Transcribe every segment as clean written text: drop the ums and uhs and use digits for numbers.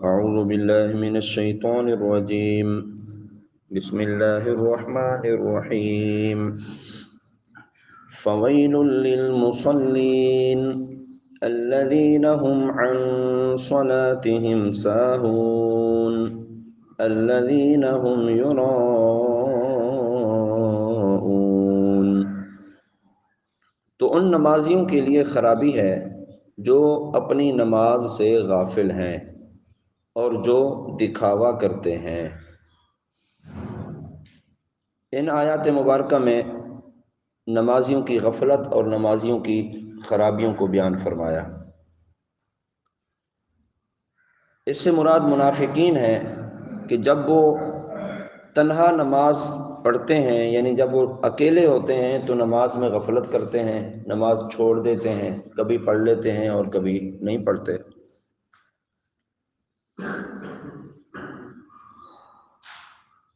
أعوذ بالله من الشيطان الرجيم. بسم الله الرحمن الرحيم. فويل للمصلين الذين هم عن صلاتهم ساهون الذين هم يراءون. تو ان نمازیوں کے لیے خرابی ہے جو اپنی نماز سے غافل ہیں اور جو دکھاوا کرتے ہیں۔ ان آیات مبارکہ میں نمازیوں کی غفلت اور نمازیوں کی خرابیوں کو بیان فرمایا۔ اس سے مراد منافقین ہیں کہ جب وہ تنہا نماز پڑھتے ہیں، یعنی جب وہ اکیلے ہوتے ہیں تو نماز میں غفلت کرتے ہیں، نماز چھوڑ دیتے ہیں، کبھی پڑھ لیتے ہیں اور کبھی نہیں پڑھتے۔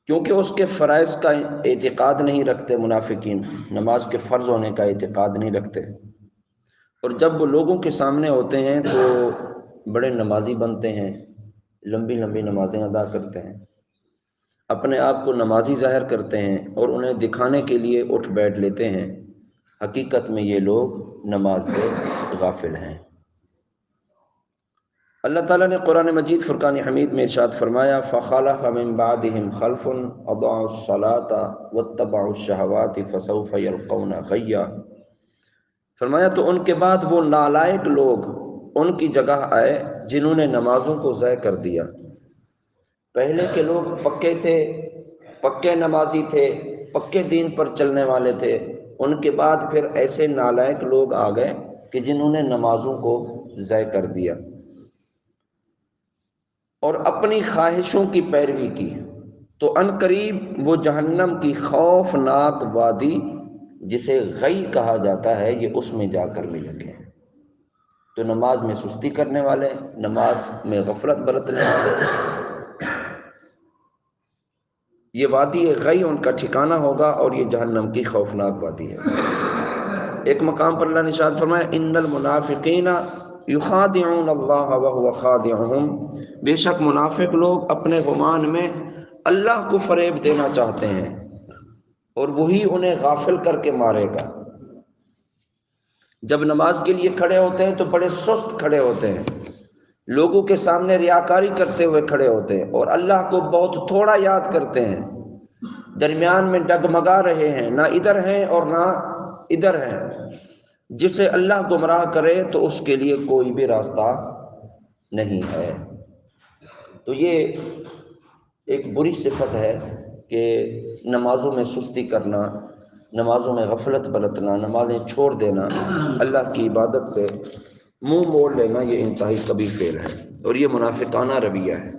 کیونکہ اس کے فرائض کا اعتقاد نہیں رکھتے، منافقین نماز کے فرض ہونے کا اعتقاد نہیں رکھتے، اور جب وہ لوگوں کے سامنے ہوتے ہیں تو بڑے نمازی بنتے ہیں، لمبی لمبی نمازیں ادا کرتے ہیں، اپنے آپ کو نمازی ظاہر کرتے ہیں اور انہیں دکھانے کے لیے اٹھ بیٹھ لیتے ہیں۔ حقیقت میں یہ لوگ نماز سے غافل ہیں۔ اللہ تعالیٰ نے قرآن مجید فرقان حمید میں ارشاد فرمایا فَخَلَفَ مِن بَعْدِهِمْ خَلْفٌ أَضَاعُوا الصَّلَاةَ وَاتَّبَعُوا الشَّهَوَاتِ فَسَوْفَ يَلْقَوْنَ غَيًّا۔ فرمایا تو ان کے بعد وہ نالائق لوگ ان کی جگہ آئے جنہوں نے نمازوں کو ضائع کر دیا۔ پہلے کے لوگ پکے تھے، پکے نمازی تھے، پکے دین پر چلنے والے تھے، ان کے بعد پھر ایسے نالائق لوگ آ گئے کہ جنہوں نے نمازوں کو ضائع کر دیا اور اپنی خواہشوں کی پیروی کی، تو ان قریب وہ جہنم کی خوفناک وادی جسے غی کہا جاتا ہے یہ اس میں جا کر ملیں گے۔ تو نماز میں سستی کرنے والے، نماز میں غفلت برتنے والے، یہ وادی غی ان کا ٹھکانہ ہوگا اور یہ جہنم کی خوفناک وادی ہے۔ ایک مقام پر اللہ نے ارشاد فرمایا ان المنافقین یخادعون اللہ وهو خادعهم، بے شک منافق لوگ اپنے گمان میں اللہ کو فریب دینا چاہتے ہیں اور وہی انہیں غافل کر کے مارے گا۔ جب نماز کے لیے کھڑے ہوتے ہیں تو بڑے سست کھڑے ہوتے ہیں، لوگوں کے سامنے ریاکاری کرتے ہوئے کھڑے ہوتے ہیں اور اللہ کو بہت تھوڑا یاد کرتے ہیں، درمیان میں ڈگمگا رہے ہیں، نہ ادھر ہیں اور نہ ادھر ہیں۔ جسے اللہ گمراہ کرے تو اس کے لیے کوئی بھی راستہ نہیں ہے۔ تو یہ ایک بری صفت ہے کہ نمازوں میں سستی کرنا، نمازوں میں غفلت برتنا، نمازیں چھوڑ دینا، اللہ کی عبادت سے منہ موڑ لینا، یہ انتہائی کبیر فعل ہے اور یہ منافقانہ رویہ ہے۔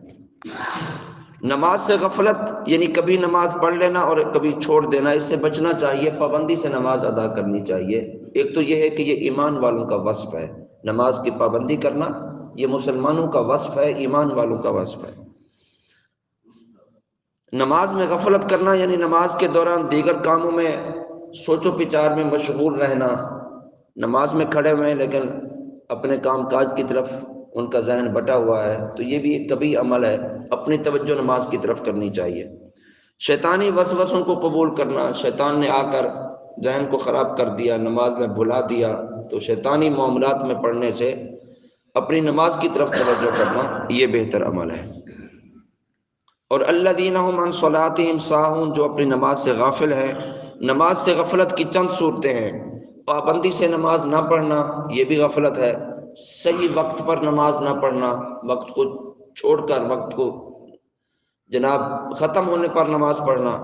نماز سے غفلت یعنی کبھی نماز پڑھ لینا اور کبھی چھوڑ دینا، اس سے بچنا چاہیے، پابندی سے نماز ادا کرنی چاہیے۔ ایک تو یہ ہے کہ یہ ایمان والوں کا وصف ہے، نماز کی پابندی کرنا یہ مسلمانوں کا وصف ہے، ایمان والوں کا وصف ہے۔ نماز میں غفلت کرنا یعنی نماز کے دوران دیگر کاموں میں سوچ و بچار میں مشغول رہنا، نماز میں کھڑے ہوئے ہیں لیکن اپنے کام کاج کی طرف ان کا ذہن بٹا ہوا ہے، تو یہ بھی ایک کبھی عمل ہے۔ اپنی توجہ نماز کی طرف کرنی چاہیے۔ شیطانی وسوسوں کو قبول کرنا، شیطان نے آ کر ذہن کو خراب کر دیا، نماز میں بھلا دیا، تو شیطانی معاملات میں پڑھنے سے اپنی نماز کی طرف توجہ کرنا یہ بہتر عمل ہے۔ اور الذین هم عن صلاتهم ساہون، جو اپنی نماز سے غافل ہے۔ نماز سے غفلت کی چند صورتیں ہیں۔ پابندی سے نماز نہ پڑھنا یہ بھی غفلت ہے، صحیح وقت پر نماز نہ پڑھنا، وقت کو چھوڑ کر وقت کو جناب ختم ہونے پر نماز پڑھنا،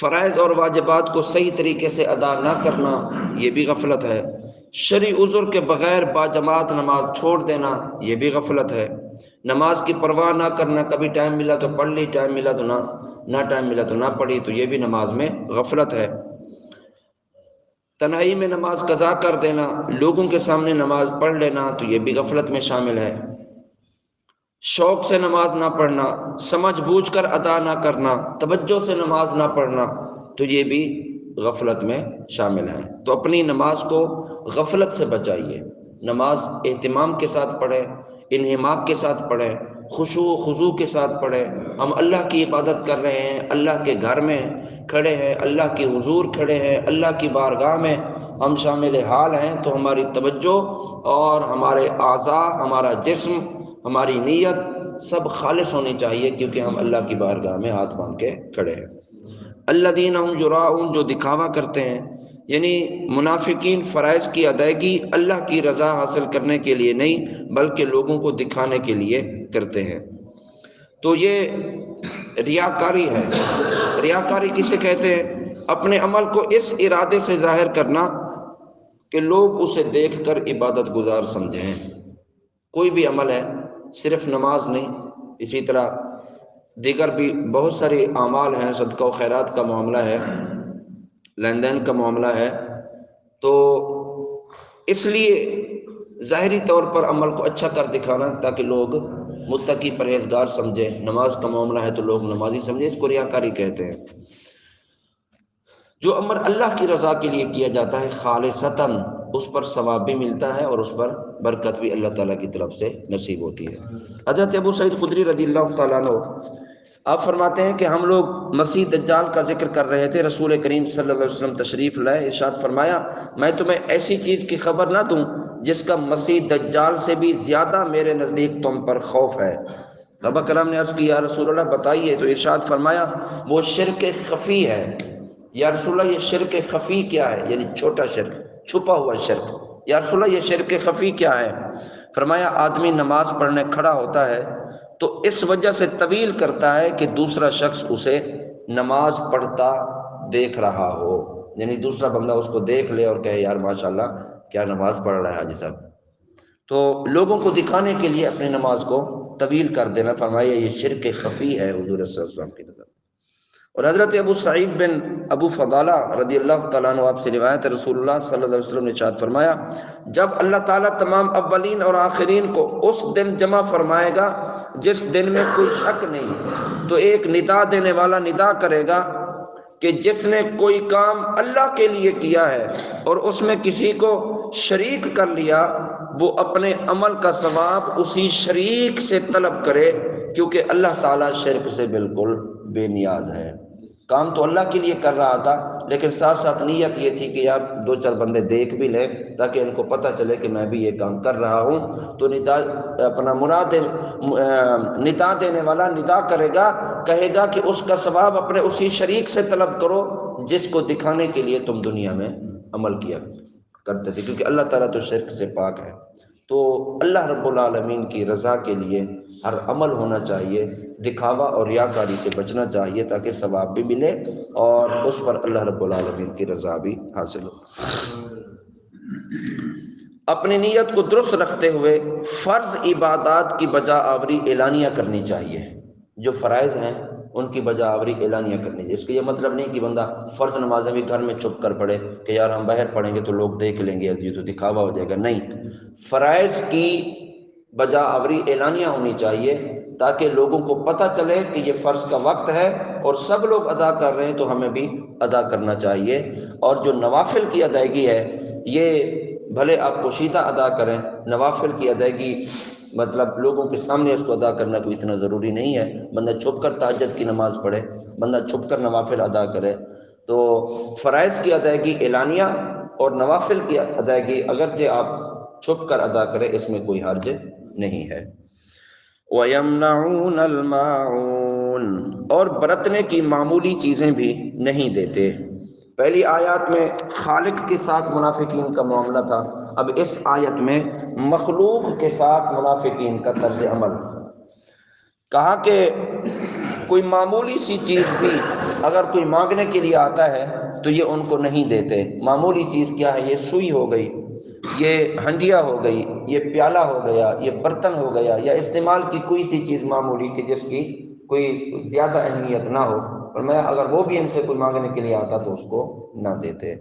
فرائض اور واجبات کو صحیح طریقے سے ادا نہ کرنا یہ بھی غفلت ہے، شرعی عذر کے بغیر باجماعت نماز چھوڑ دینا یہ بھی غفلت ہے، نماز کی پرواہ نہ کرنا، کبھی ٹائم ملا تو پڑھ لی، ٹائم ملا تو نہ ٹائم ملا تو نہ پڑھی، تو یہ بھی نماز میں غفلت ہے، تنہائی میں نماز قضا کر دینا، لوگوں کے سامنے نماز پڑھ لینا تو یہ بھی غفلت میں شامل ہے، شوق سے نماز نہ پڑھنا، سمجھ بوجھ کر ادا نہ کرنا، توجہ سے نماز نہ پڑھنا تو یہ بھی غفلت میں شامل ہے۔ تو اپنی نماز کو غفلت سے بچائیے، نماز اہتمام کے ساتھ پڑھیں، انہماک کے ساتھ پڑھیں، خشوع و خضوع کے ساتھ پڑھیں۔ ہم اللہ کی عبادت کر رہے ہیں، اللہ کے گھر میں کھڑے ہیں، اللہ کے حضور کھڑے ہیں، اللہ کی بارگاہ میں ہم شامل حال ہیں، تو ہماری توجہ اور ہمارے اعضاء، ہمارا جسم، ہماری نیت سب خالص ہونی چاہیے، کیونکہ ہم اللہ کی بارگاہ میں ہاتھ باندھ کے کھڑے ہیں۔ الذین هم یراؤون، جو دکھاوا کرتے ہیں، یعنی منافقین فرائض کی ادائیگی اللہ کی رضا حاصل کرنے کے لیے نہیں بلکہ لوگوں کو دکھانے کے لیے کرتے ہیں۔ تو یہ ریاکاری ہے۔ ریاکاری کسے کہتے ہیں؟ اپنے عمل کو اس ارادے سے ظاہر کرنا کہ لوگ اسے دیکھ کر عبادت گزار سمجھیں۔ کوئی بھی عمل ہے، صرف نماز نہیں، اسی طرح دیگر بھی بہت سارے اعمال ہیں، صدقہ و خیرات کا معاملہ ہے، لین دین کا معاملہ ہے، تو اس لیے ظاہری طور پر عمل کو اچھا کر دکھانا تاکہ لوگ متقی پرہیزگار سمجھیں۔ نماز کا معاملہ ہے تو لوگ نمازی سمجھیں، اس کو ریاکاری کہتے ہیں۔ جو عمل اللہ کی رضا کے لیے کیا جاتا ہے خالصتاً، اس پر ثواب بھی ملتا ہے اور اس پر برکت بھی اللہ تعالیٰ کی طرف سے نصیب ہوتی ہے۔ حضرت ابو سعید خدری رضی اللہ تعالیٰ عنہ آپ فرماتے ہیں کہ ہم لوگ مسیح دجال کا ذکر کر رہے تھے، رسول کریم صلی اللہ علیہ وسلم تشریف لائے، ارشاد فرمایا میں تمہیں ایسی چیز کی خبر نہ دوں جس کا مسیح دجال سے بھی زیادہ میرے نزدیک تم پر خوف ہے۔ صحابہ کرام نے عرض کی یا رسول اللہ بتائیے، تو ارشاد فرمایا وہ شرک خفی ہے۔ یا رسول اللہ یہ شرک خفی کیا ہے؟ یعنی چھوٹا شرک، چھپا ہوا شرک۔ یا رسول اللہ یہ شرک خفی کیا ہے؟ فرمایا آدمی نماز پڑھنے کھڑا ہوتا ہے تو اس وجہ سے طویل کرتا ہے کہ دوسرا شخص اسے نماز پڑھتا دیکھ رہا ہو، یعنی دوسرا بندہ اس کو دیکھ لے اور کہے یار ماشاءاللہ کیا نماز پڑھ رہا ہے حاجی صاحب، تو لوگوں کو دکھانے کے لیے اپنی نماز کو طویل کر دینا، فرمایا یہ شرک خفی ہے حضور صلی اللہ علیہ وسلم کی نظر۔ اور حضرت ابو سعید بن ابو فضالہ رضی اللہ تعالیٰ عنہ آپ سے روایت ہے، رسول اللہ صلی اللہ علیہ وسلم نے ارشاد فرمایا جب اللہ تعالیٰ تمام اولین اور آخرین کو اس دن جمع فرمائے گا جس دن میں کوئی شک نہیں، تو ایک ندا دینے والا ندا کرے گا کہ جس نے کوئی کام اللہ کے لیے کیا ہے اور اس میں کسی کو شریک کر لیا، وہ اپنے عمل کا ثواب اسی شریک سے طلب کرے، کیونکہ اللہ تعالیٰ شرک سے بالکل بے نیاز ہے۔ کام تو اللہ کے لیے کر رہا تھا لیکن ساتھ ساتھ نیت یہ تھی کہ یار دو چار بندے دیکھ بھی لیں تاکہ ان کو پتہ چلے کہ میں بھی یہ کام کر رہا ہوں، تو ندا دینے والا ندا کرے گا، کہے گا کہ اس کا ثواب اپنے اسی شریک سے طلب کرو جس کو دکھانے کے لیے تم دنیا میں عمل کیا کرتے تھے، کیونکہ اللہ تعالیٰ تو شرک سے پاک ہے۔ تو اللہ رب العالمین کی رضا کے لیے ہر عمل ہونا چاہیے، دکھاوا اور ریاکاری سے بچنا چاہیے تاکہ ثواب بھی ملے اور اس پر اللہ رب العالمین کی رضا بھی حاصل ہو۔ اپنی نیت کو درست رکھتے ہوئے فرض عبادات کی بجا آوری اعلانیہ کرنی چاہیے۔ جو فرائض ہیں ان کی بجا آوری اعلانیہ کرنی چاہیے۔ اس کا یہ مطلب نہیں کہ بندہ فرض نمازیں بھی گھر میں چھپ کر پڑھے کہ یار ہم باہر پڑھیں گے تو لوگ دیکھ لیں گے، یہ تو دکھاوا ہو جائے گا، نہیں، فرائض کی بجا آوری اعلانیہ ہونی چاہیے تاکہ لوگوں کو پتہ چلے کہ یہ فرض کا وقت ہے اور سب لوگ ادا کر رہے ہیں تو ہمیں بھی ادا کرنا چاہیے۔ اور جو نوافل کی ادائیگی ہے یہ بھلے آپ پوشیدہ ادا کریں، نوافل کی ادائیگی مطلب لوگوں کے سامنے اس کو ادا کرنا کوئی اتنا ضروری نہیں ہے، بندہ چھپ کر تہجد کی نماز پڑھے، بندہ چھپ کر نوافل ادا کرے۔ تو فرائض کی ادائیگی اعلانیہ اور نوافل کی ادائیگی اگرچہ آپ چھپ کر ادا کریں اس میں کوئی حرج نہیں ہے۔ وَيَمْنَعُونَ الْمَاعُونَ، اور برتنے کی معمولی چیزیں بھی نہیں دیتے۔ پہلی آیات میں خالق کے ساتھ منافقین کا معاملہ تھا، اب اس آیت میں مخلوق کے ساتھ منافقین کا طرز عمل کہا کہ کوئی معمولی سی چیز بھی اگر کوئی مانگنے کے لیے آتا ہے تو یہ ان کو نہیں دیتے۔ معمولی چیز کیا ہے؟ یہ سوئی ہو گئی، یہ ہنڈیا ہو گئی، یہ پیالہ ہو گیا، یہ برتن ہو گیا، یا استعمال کی کوئی سی چیز معمولی کہ جس کی کوئی زیادہ اہمیت نہ ہو، اور میں اگر وہ بھی ان سے کوئی مانگنے کے لیے آتا تو اس کو نہ دیتے۔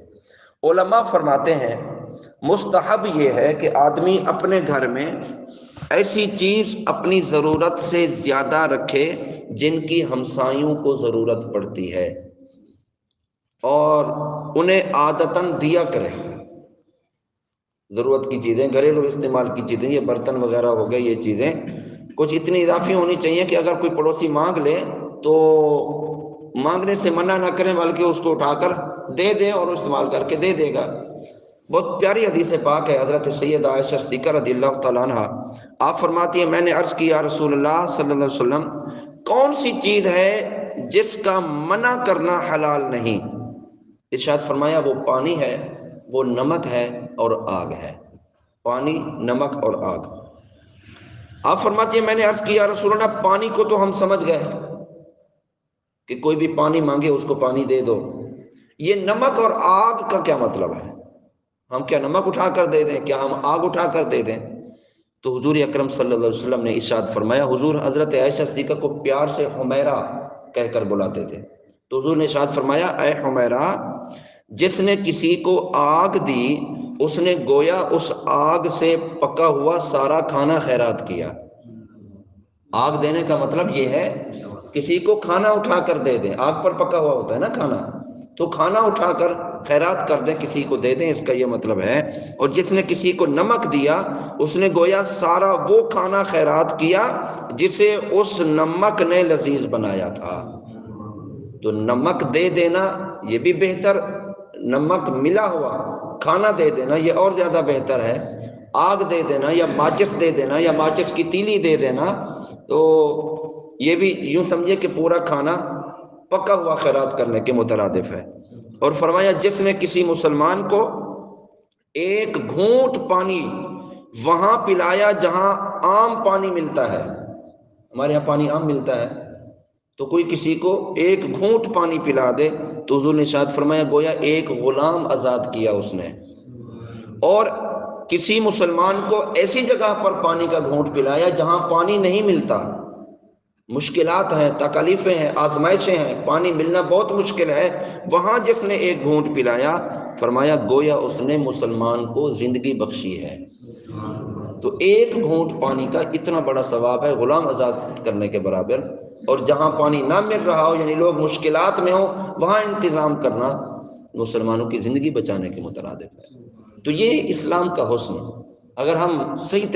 علماء فرماتے ہیں مستحب یہ ہے کہ آدمی اپنے گھر میں ایسی چیز اپنی ضرورت سے زیادہ رکھے جن کی ہمسایوں کو ضرورت پڑتی ہے اور انہیں عادتاً دیا کرے۔ ضرورت کی چیزیں، گھریلو استعمال کی چیزیں، یہ برتن وغیرہ ہو گئے، یہ چیزیں کچھ اتنی اضافی ہونی چاہیے کہ اگر کوئی پڑوسی مانگ لے تو مانگنے سے منع نہ کریں، بلکہ اس کو اٹھا کر دے دیں اور استعمال کر کے دے دے گا۔ بہت پیاری حدیث پاک ہے، حضرت سیدہ عائشہ صدیقہ رضی اللہ تعالیٰ عنہ آپ فرماتی ہیں، میں نے عرض کیا رسول اللہ صلی اللہ علیہ وسلم کون سی چیز ہے جس کا منع کرنا حلال نہیں؟ ارشاد فرمایا وہ پانی ہے، وہ نمک ہے اور آگ ہے۔ پانی، نمک اور آگ۔ آپ فرماتی ہیں میں نے عرض کیا رسول اللہ پانی کو تو ہم سمجھ گئے کہ کوئی بھی پانی مانگے اس کو پانی دے دو، یہ نمک اور آگ کا کیا مطلب ہے؟ ہم کیا نمک اٹھا کر دے دیں؟ کیا ہم آگ اٹھا کر دے دیں؟ تو حضور اکرم صلی اللہ علیہ وسلم نے ارشاد فرمایا، حضور حضرت عائشہ صدیقہ کو پیار سے حمیرہ کہہ کر بلاتے تھے، تو حضور نے ارشاد فرمایا، اے حمیرہ، جس نے کسی کو آگ دی اس نے گویا اس آگ سے پکا ہوا سارا کھانا خیرات کیا۔ آگ دینے کا مطلب یہ ہے کسی کو کھانا اٹھا کر دے دیں، آگ پر پکا ہوا ہوتا ہے نا کھانا، تو کھانا اٹھا کر خیرات کر دیں، کسی کو دے دیں، اس کا یہ مطلب ہے۔ اور جس نے کسی کو نمک دیا اس نے گویا سارا وہ کھانا خیرات کیا جسے اس نمک نے لذیذ بنایا تھا۔ تو نمک دے دینا یہ بھی بہتر، نمک ملا ہوا کھانا دے دینا یہ اور زیادہ بہتر ہے۔ آگ دے دینا یا ماچس دے دینا یا ماچس کی تیلی دے دینا تو یہ بھی یوں سمجھے کہ پورا کھانا پکا ہوا خیرات کرنے کے مترادف ہے۔ اور فرمایا جس نے کسی مسلمان کو ایک گھونٹ پانی وہاں پلایا جہاں عام پانی ملتا ہے، ہمارے یہاں پانی عام ملتا ہے، تو کوئی کسی کو ایک گھونٹ پانی پلا دے تو حضور نے ارشاد فرمایا گویا ایک غلام آزاد کیا اس نے۔ اور کسی مسلمان کو ایسی جگہ پر پانی کا گھونٹ پلایا جہاں پانی نہیں ملتا، مشکلات ہیں، تکالیفیں ہیں، آزمائشیں ہیں، پانی ملنا بہت مشکل ہے، وہاں جس نے ایک گھونٹ پلایا فرمایا گویا اس نے مسلمان کو زندگی بخشی ہے۔ تو ایک گھونٹ پانی کا اتنا بڑا ثواب ہے غلام آزاد کرنے کے برابر۔ اور جہاں پانی نہ مل رہا ہو یعنی لوگ مشکلات میں ہوں وہاں انتظام کرنا مسلمانوں کی زندگی بچانے کے مترادف ہے۔ تو یہ اسلام کا حسن، اگر ہم صحیح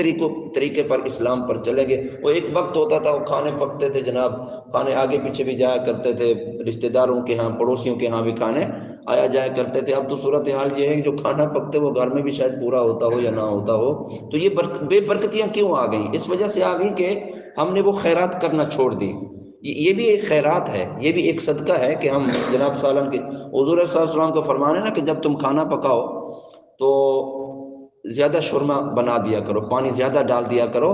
طریقے پر اسلام پر چلیں گے۔ وہ ایک وقت ہوتا تھا وہ کھانے پکتے تھے جناب، کھانے آگے پیچھے بھی جایا کرتے تھے، رشتہ داروں کے ہاں پڑوسیوں کے ہاں بھی کھانے آیا جایا کرتے تھے۔ اب تو صورتحال یہ ہے کہ جو کھانا پکتے وہ گھر میں بھی شاید پورا ہوتا ہو یا نہ ہوتا ہو۔ تو یہ بے برکتیاں کیوں آ گئیں؟ اس وجہ سے آ گئیں کہ ہم نے وہ خیرات کرنا چھوڑ دی۔ یہ بھی ایک خیرات ہے، یہ بھی ایک صدقہ ہے کہ ہم جناب سالن کے حضور صلی اللہ علیہ وسلم کو فرمانے نا کہ جب تم کھانا پکاؤ تو زیادہ شورما بنا دیا کرو، پانی زیادہ ڈال دیا کرو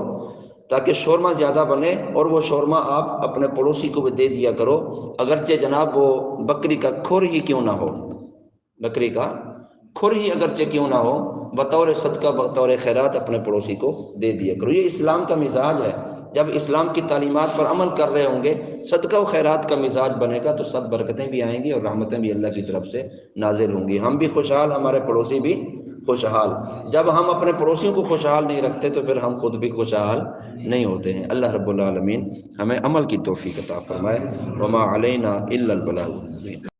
تاکہ شورما زیادہ بنے، اور وہ شورما آپ اپنے پڑوسی کو بھی دے دیا کرو، اگرچہ جناب وہ بکری کا کھر ہی کیوں نہ ہو، بکری کا کھر ہی اگرچہ کیوں نہ ہو، بطور صدقہ بطور خیرات اپنے پڑوسی کو دے دیا کرو۔ یہ اسلام کا مزاج ہے۔ جب اسلام کی تعلیمات پر عمل کر رہے ہوں گے، صدقہ و خیرات کا مزاج بنے گا تو سب برکتیں بھی آئیں گی اور رحمتیں بھی اللہ کی طرف سے نازل ہوں گی، ہم بھی خوشحال، ہمارے پڑوسی بھی خوشحال۔ جب ہم اپنے پڑوسیوں کو خوشحال نہیں رکھتے تو پھر ہم خود بھی خوشحال نہیں ہوتے ہیں۔ اللہ رب العالمین ہمیں عمل کی توفیق عطا فرمائے۔ وما علینا الا البلاغ المبین۔